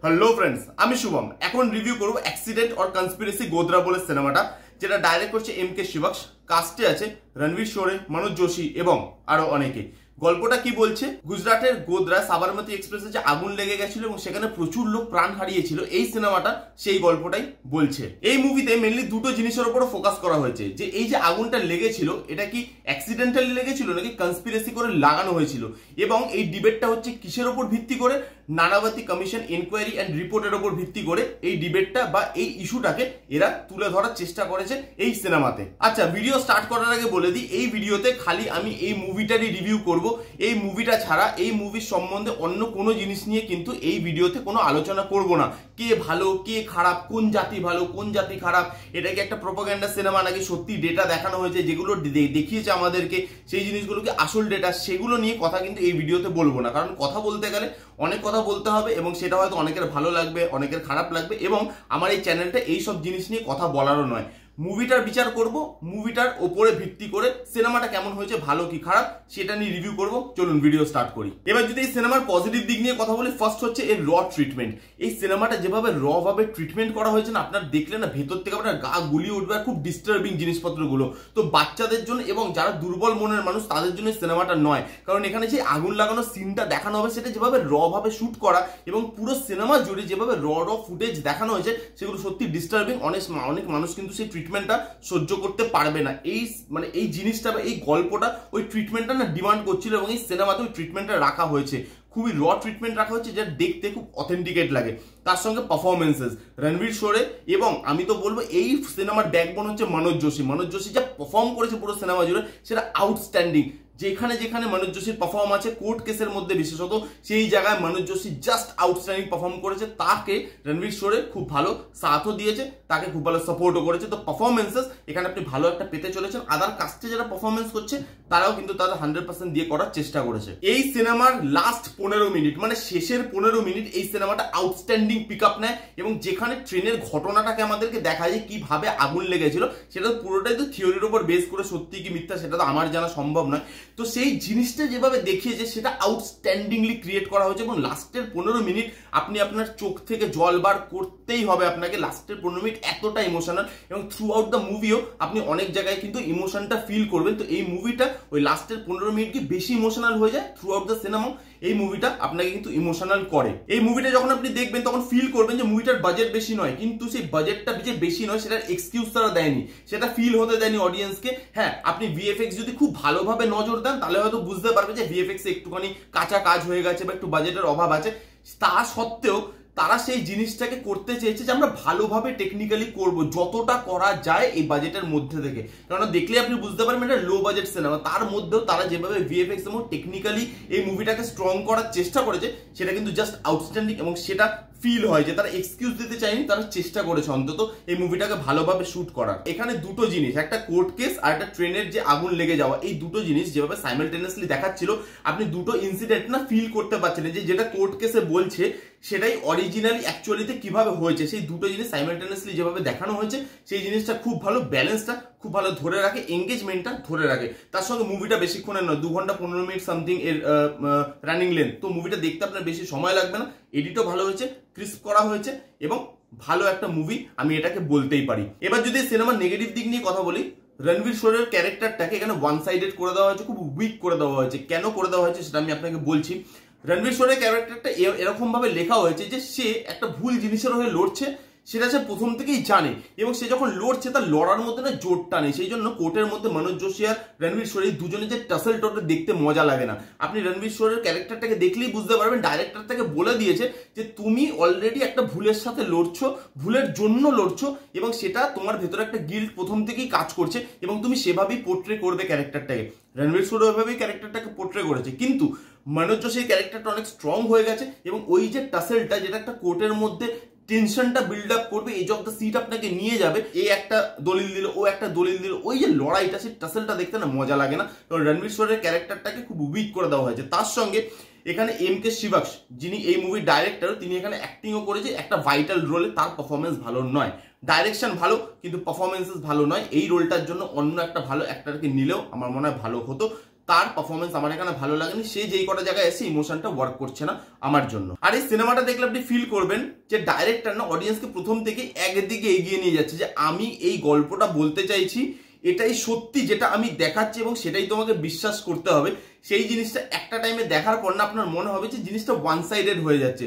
Hello friends, আমি শুভম। এখন review করব অ্যাক্সিডেন্ট অর কনস্পিরেসি গোদরা বলে সিনেমাটা, যেটা ডাইরেক্ট করছে এম.কে. শিবাক্স। কাস্টে আছে রণবীর শোরে, মনোজ যোশী এবং আরো অনেকে। গল্পটা কি বলছে, গুজরাটের গোদরা সাবরমতী এক্সপ্রেসে যে আগুন লেগে গেছিল এবং সেখানে প্রচুর লোক প্রাণ হারিয়েছিল, এই সিনেমাটা সেই গল্পটাই বলছে। এই মুভিতে মেনলি দুটো জিনিসের উপর ফোকাস করা হয়েছে, যে এই যে আগুনটা লেগেছিল এটা কি অ্যাক্সিডেন্টালি লেগেছিল নাকি কনস্পিরেসি করে লাগানো হয়েছিল, এবং এই ডিবেটটা হচ্ছে কিসের উপর ভিত্তি করে, নানাবতী কমিশন ইনকোয়ারি অ্যান্ড রিপোর্টের উপর ভিত্তি করে এই ডিবেটটা বা এই ইস্যুটাকে এরা তুলে ধরার চেষ্টা করেছে এই সিনেমাতে। আচ্ছা, ভিডিও স্টার্ট করার আগে বলে দিই, এই ভিডিওতে খালি আমি এই মুভিটারই রিভিউ করব। এই মুভিটা ছাড়া এই মুভির সম্বন্ধে অন্য কোনো জিনিস নিয়ে কিন্তু এই ভিডিওতে কোনো আলোচনা করব না। কে ভালো কে খারাপ, কোন জাতি ভালো কোন জাতি খারাপ, এটা কি একটা প্রোপাগান্ডা সিনেমা নাকি সত্যি ডেটা দেখানো হয়েছে যেগুলো দেখিয়েছে আমাদেরকে, সেই জিনিসগুলো কি আসল ডেটা, সেগুলো নিয়ে কথা কিন্তু এই ভিডিওতে বলবো না। কারণ কথা বলতে গেলে অনেক কথা বলতে হবে এবং সেটা হয়তো অনেকের ভালো লাগবে অনেকের খারাপ লাগবে, এবং আমার এই চ্যানেলটা এই সব জিনিস নিয়ে কথা বলারও নয়। মুভিটার বিচার করব, মুভিটার ওপরে ভিত্তি করে সিনেমাটা কেমন হয়েছে, ভালো কি খারাপ, সেটা নিয়ে রিভিউ করব। চলুন ভিডিও স্টার্ট করি। এবার যদি এই সিনেমার পজিটিভ দিক নিয়ে কথা বলি, ফার্স্ট হচ্ছে এর র ট্রিটমেন্ট। এই সিনেমাটা যেভাবে র ভাবে ট্রিটমেন্ট করা হয়েছে না, আপনার দেখলে না ভেতর থেকে আপনার গা গুলিয়ে উঠবে, আর খুব ডিস্টার্বিং জিনিসপত্রগুলো। তো বাচ্চাদের জন্য এবং যারা দুর্বল মনের মানুষ তাদের জন্য সিনেমাটা নয়, কারণ এখানে যে আগুন লাগানোর সিনটা দেখানো হবে সেটা যেভাবে র ভাবে শুট করা, এবং পুরো সিনেমা জুড়ে যেভাবে র ফুটেজ দেখানো হয়েছে সেগুলো সত্যি ডিস্টার্বিং। অনেক মানুষ কিন্তু সেই ট্রিটমেন্টটা সহ্য করতে পারবে না। এই জিনিসটা বা এই গল্পটা ওই ট্রিটমেন্টটা না ডিমান্ড করছিল, এবং এই সিনেমাতে ওই ট্রিটমেন্টটা রাখা হয়েছে, খুবই র ট্রিটমেন্ট রাখা হয়েছে, যেটা দেখতে খুব অথেন্টিকেট লাগে। তার সঙ্গে পারফরমেন্সেস রণবীর শোরে, এবং আমি তো বলবো এই সিনেমার ব্যাকবোন হচ্ছে মনোজ যোশী। মনোজ যোশী যা পারফর্ম করেছে পুরো সিনেমা জুড়ে সেটা আউটস্ট্যান্ডিং। যেখানে যেখানে মনোজ যোশীর পারফর্ম আছে, কোর্ট কেসের মধ্যে বিশেষত, সেই জায়গায় Manoj Joshi just outstanding perform করেছে। তাকে রণবীর শোরে খুব ভালো সাথও দিয়েছে, তাকে খুব ভালো সাপোর্টও করেছে। তো পারফরমেন্সেস এখানে আপনি ভালো একটা পেতে চলেছেন। আদার কাস্টে যারা পারফরমেন্স করছে তারাও কিন্তু তাদের 100% দিয়ে করার চেষ্টা করেছে। এই সিনেমার লাস্ট 15 মিনিট, মানে শেষের 15 মিনিট, এই সিনেমাটা আউটস্ট্যান্ডিং পিক আপ নেয়, এবং যেখানে ট্রেনের ঘটনাটাকে আমাদেরকে দেখা যায় কিভাবে আগুন লেগেছিল, সেটা পুরোটাই তো থিওরির উপর বেস করে, সত্যি কি মিথ্যা সেটা তো আমার জানা সম্ভব নয়। তো সেই জিনিসটা যেভাবে দেখিয়েছে সেটা আউটস্ট্যান্ডিংলি ক্রিয়েট করা হয়েছে, এবং লাস্টের 15 মিনিট আপনি আপনার চোখ থেকে জল বার করতেই হবে আপনাকে। লাস্টের 15 মিনিট এতটা ইমোশনাল, এবং থ্রু আউট দ্য মুভিও আপনি অনেক জায়গায় কিন্তু ইমোশনটা ফিল করবেন। তো এই মুভিটা ওই লাস্টের 15 মিনিট কি বেশি ইমোশনাল হয়ে যায়। থ্রু আউট দ্য সিনেমা এই মুভিটা আপনাকে কিন্তু ইমোশনাল করে। এই মুভিটা যখন আপনি দেখবেন তখন ফিল করবেন যে মুভিটার বাজেট বেশি নয়, কিন্তু সেই বাজেটটা যে বেশি নয় সেটার এক্সকিউজ তারা দেয়নি, সেটা ফিল হতে দেয়নি অডিয়েন্সকে। হ্যাঁ, আপনি ভিএফএক্স যদি খুব ভালোভাবে নজর দেন তাহলে হয়তো বুঝতে পারবে যে ভিএফএক্স একটুখানি কাঁচা কাজ হয়ে গেছে বা একটু বাজেটের অভাব আছে। তা সত্ত্বেও তারা সেই জিনিসটাকে করতে চেয়েছে যে আমরা ভালোভাবে টেকনিক্যালি করব, যতটা করা যায় এই বাজেটের মধ্যে থেকে। কারণ দেখলে আপনি বুঝতে পারবেন এটা লো বাজেট সিনেমা, তার মধ্যেও তারা যেভাবে ভিএফএক্স এবং টেকনিক্যালি এই মুভিটাকে স্ট্রং করার চেষ্টা করেছে সেটা কিন্তু জাস্ট আউটস্ট্যান্ডিং, এবং সেটা ফিল হয় যে তারা এক্সকিউজ দিতে চায়নি, তারা চেষ্টা করেছে অন্তত এই মুভিটাকে ভালোভাবে শুট করার। এখানে দুটো জিনিস, একটা কোর্ট কেস আর একটা ট্রেনের যে আগুন লেগে যাওয়া, এই দুটো জিনিস যেভাবে সাইমালটেনিয়াসলি দেখাচ্ছিল, আপনি দুটো ইনসিডেন্ট না ফিল করতে পারছিলেন যে যেটা কোর্ট কেসে বলছে সেটাই অরিজিনালি অ্যাকচুয়ালিতে কিভাবে হয়েছে। সেই দুটো জিনিস সাইমালটেনিয়াসলি যেভাবে দেখানো হয়েছে সেই জিনিসটা খুব ভালো, ব্যালেন্সটা খুব ভালো ধরে রাখে, এঙ্গেজমেন্টটা ধরে রাখে। তার সঙ্গে মুভিটা বেশিক্ষণের নয়, 2 ঘন্টা 15 মিনিট সামথিং এর রানিং লেন্থ। তো মুভিটা দেখতে আপনার বেশি সময় লাগবে না, এডিটও ভালো হয়েছে, ক্রিস্প করা হয়েছে, এবং ভালো একটা মুভি আমি এটাকে বলতেই পারি। এবার যদি সিনেমার নেগেটিভ দিক নিয়ে কথা বলি, রণবীর শোরের ক্যারেক্টারটাকে এখানে ওয়ান সাইডেড করে দেওয়া হয়েছে, খুব উইক করে দেওয়া হয়েছে। কেন করে দেওয়া হয়েছে সেটা আমি আপনাকে বলছি। রণবীর শোরের ক্যারেক্টারটা এরকম ভাবে লেখা হয়েছে যে সে একটা ভুল জিনিসের হয়ে লড়ছে, সেটা সে প্রথম থেকেই জানে, এবং সে যখন লড়ছে তার লড়ার মধ্যে না জোরটা নেই। সেই জন্য কোর্টের মধ্যে মনোজ যোশী আর রণবীর শোর এই দুজনে যে টাসেল টোটা দেখতে মজা লাগে না। আপনি রণবীর শোরের ক্যারেক্টারটাকে দেখলেই বুঝতে পারবেন ডাইরেক্টর তাকে বলে দিয়েছে যে তুমি অলরেডি একটা ভুলের সাথে লড়ছো, ভুলের জন্য লড়ছো, এবং সেটা তোমার ভেতরে একটা গিল্ট প্রথম থেকেই কাজ করছে, এবং তুমি সেভাবেই পোর্ট্রে করবে ক্যারেক্টারটাকে। রণবীর শোর ওইভাবেই ক্যারেক্টারটাকে পোর্ট্রে করেছে, কিন্তু মনোজ যোশীর ক্যারেক্টারটা অনেক স্ট্রং হয়ে গেছে, এবং ওই যে টাসেলটা যেটা একটা কোর্টের মধ্যে টেনশনটা বিল্ড আপ করবে, এজ অফ দ্য সিট আপনাকে নিয়ে যাবে, এই একটা দলিল দিল ও একটা দলিল দিল, ওই যে লড়াইটা সেই টাসেলটা দেখতে না মজা লাগে না। কারণ রণবীর শোরের ক্যারেক্টারটাকে খুব উইক করে দেওয়া হয়েছে। তার সঙ্গে এখানে এম.কে. শিবাক্স, যিনি এই মুভির ডাইরেক্টর, তিনি এখানে অ্যাক্টিংও করেছে একটা ভাইটাল রোলে। তার পারফরমেন্স ভালো নয়, ডাইরেকশন ভালো কিন্তু পারফরমেন্সেস ভালো নয়। এই রোলটার জন্য অন্য একটা ভালো অ্যাক্টরকে নিলেও আমার মনে হয় ভালো হতো। তার পারফরমেন্স আমার এখানে ভালো লাগেনি, সে যেই কটা জায়গায় এসে ইমোশনটা ওয়ার্ক করছে না আমার জন্য। আর এই সিনেমাটা দেখলে আপনি ফিল করবেন যে ডাইরেক্টর না অডিয়েন্সকে প্রথম থেকে একদিকে এগিয়ে নিয়ে যাচ্ছে, যে আমি এই গল্পটা বলতে চাইছি, এটাই সত্যি যেটা আমি দেখাচ্ছি এবং সেটাই তোমাকে বিশ্বাস করতে হবে। সেই জিনিসটা একটা টাইমে দেখার পর না আপনার মনে হবে যে জিনিসটা ওয়ান সাইডেড হয়ে যাচ্ছে।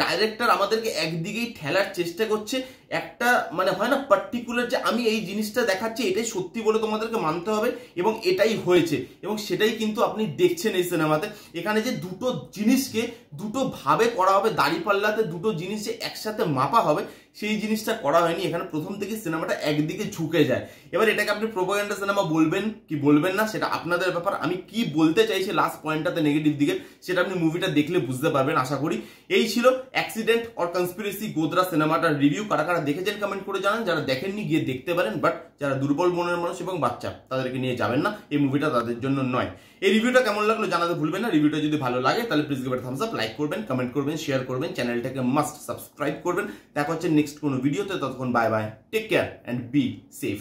ডাইরেক্টর আমাদেরকে একদিকেই ঠেলার চেষ্টা করছে, একটা মানে হয় না পার্টিকুলার যে আমি এই জিনিসটা দেখাচ্ছি এটাই সত্যি বলে তোমাদেরকে মানতে হবে এবং এটাই হয়েছে, এবং সেটাই কিন্তু আপনি দেখছেন এই সিনেমাতে। এখানে যে দুটো জিনিসকে দুটো ভাবে করা হবে, দাঁড়িপাল্লাতে দুটো জিনিস যে একসাথে মাপা হবে সেই জিনিসটা করা হয়নি। এখানে প্রথম থেকে সিনেমাটা একদিকে ঝুঁকে যায়। এবার এটাকে আপনি প্রোপাগান্ডা সিনেমা বলবেন কি বলবেন না সেটা আপনাদের ব্যাপার। আমি কি বলতে চাইছি লাস্ট পয়েন্টটাতে নেগেটিভ দিকে সেটা আপনি মুভিটা দেখলে বুঝতে পারবেন আশা করি। এই ছিল অ্যাক্সিডেন্ট অর কনস্পিরেসি গোদরা সিনেমাটার রিভিউ। কারা কারা দেখেছেন কমেন্ট করে জানান, যারা দেখেননি গিয়ে দেখতে পারেন, বাট যারা দুর্বল মনের মানুষ এবং বাচ্চা তাদেরকে নিয়ে যাবেন না, এই মুভিটা তাদের জন্য নয়। এই রিভিউটা কেমন লাগলো জানাতে ভুলবেন না। রিভিউটা যদি ভালো লাগে তাহলে please give it thumbs up, like করবেন, কমেন্ট করবেন, শেয়ার করবেন, চ্যানেলটাকে মাস্ট সাবস্ক্রাইব করবেন। দেখা হচ্ছে নেক্সট কোনো ভিডিওতে, ততক্ষণ bye bye, take care and be safe.